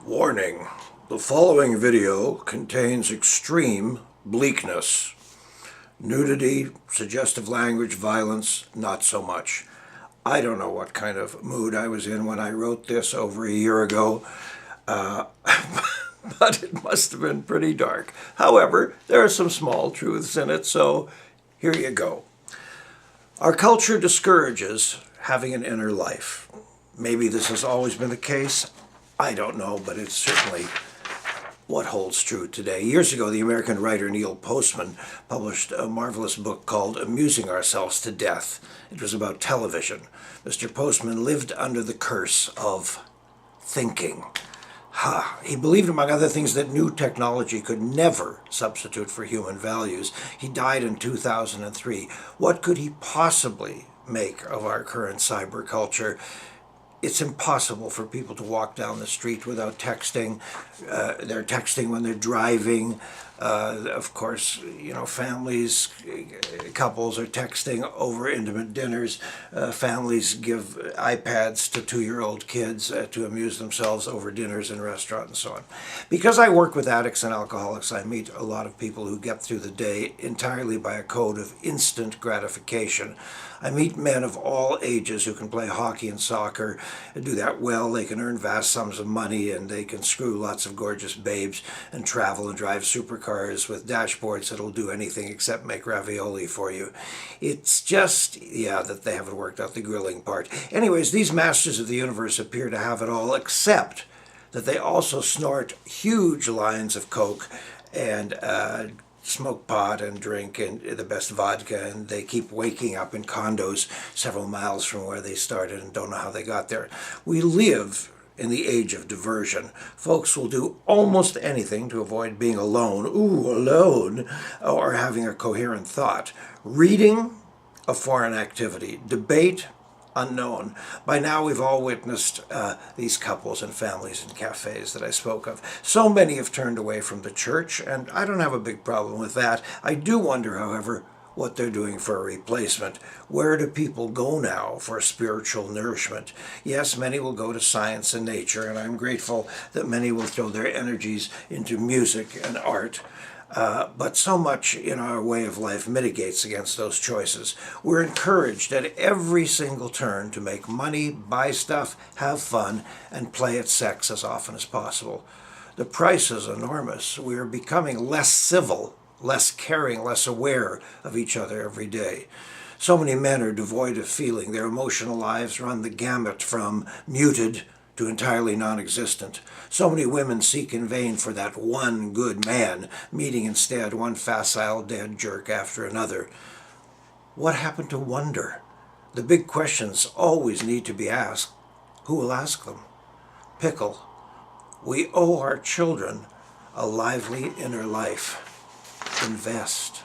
Warning, the following video contains extreme bleakness. Nudity, suggestive language, violence, not so much. I don't know what kind of mood I was in when I wrote this over a year ago, but it must have been pretty dark. However, there are some small truths in it, so here you go. Our culture discourages having an inner life. Maybe this has always been the case. I don't know, but it's certainly what holds true today. Years ago, the American writer Neil Postman published a marvelous book called Amusing Ourselves to Death. It was about television. Mr. Postman lived under the curse of thinking. He believed, among other things, that new technology could never substitute for human values. He died in 2003. What could he possibly make of our current cyber culture? It's impossible for people to walk down the street without texting. They're texting when they're driving. Of course, families, couples are texting over intimate dinners. Families give iPads to 2-year-old kids to amuse themselves over dinners in restaurants and so on. Because I work with addicts and alcoholics, I meet a lot of people who get through the day entirely by a code of instant gratification. I meet men of all ages who can play hockey and soccer and do that well. They can earn vast sums of money, and they can screw lots of gorgeous babes and travel and drive supercars with dashboards that'll do anything except make ravioli for you. It's just, that they haven't worked out the grilling part. Anyways, these masters of the universe appear to have it all, except that they also snort huge lines of coke and smoke pot and drink and the best vodka, and they keep waking up in condos several miles from where they started and don't know how they got there. We live in the age of diversion. Folks will do almost anything to avoid being alone, or having a coherent thought. Reading, a foreign activity. Debate, unknown. By now we've all witnessed these couples and families in cafes that I spoke of. So many have turned away from the church, and I don't have a big problem with that. I do wonder, however, what they're doing for a replacement. Where do people go now for spiritual nourishment? Yes, many will go to science and nature, and I'm grateful that many will throw their energies into music and art. But so much in our way of life mitigates against those choices. We're encouraged at every single turn to make money, buy stuff, have fun, and play at sex as often as possible. The price is enormous. We are becoming less civil, less caring, less aware of each other every day. So many men are devoid of feeling. Their emotional lives run the gamut from muted to entirely non-existent. So many women seek in vain for that one good man, meeting instead one facile dead jerk after another. What happened to wonder? The big questions always need to be asked. Who will ask them? Pickle. We owe our children a lively inner life. Invest.